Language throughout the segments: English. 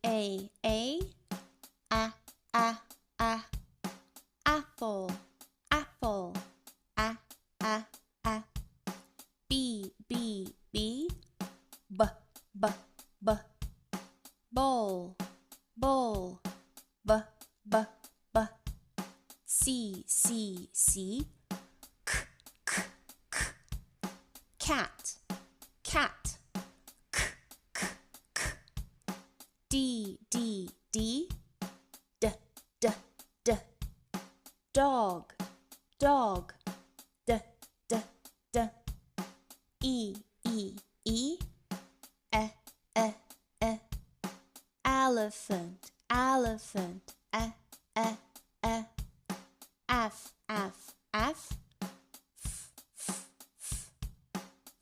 A, apple, apple, B, B, bowl, bowl, b, C, cat, cat, D, d, dog, dog, d, E, elephant, elephant, F,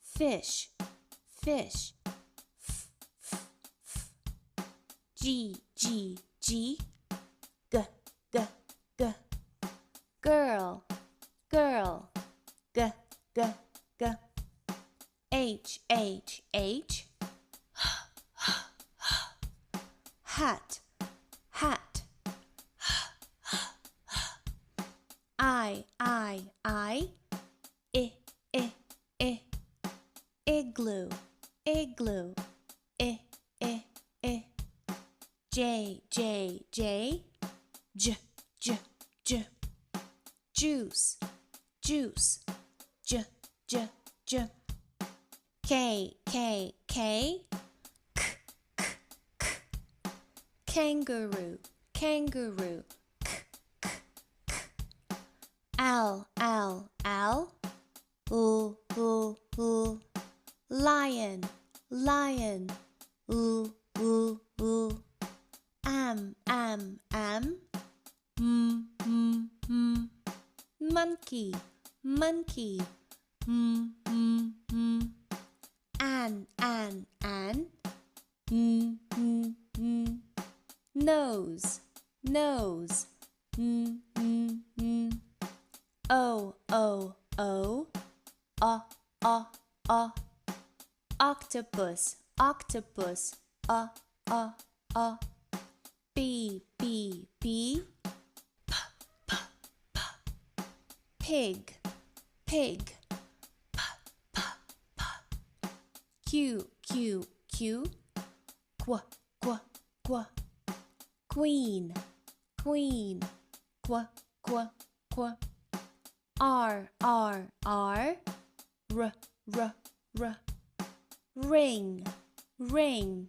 fish, fish, G, g, girl, girl, g, H, hat, hat, I, igloo, igloo, J, juice, juice, J, K, kangaroo, kangaroo, L, lion, lion, am, monkey, monkey, an, nose, nose, O, octopus, octopus, B, pig, pig, Q, queen, queen, R, ring, ring,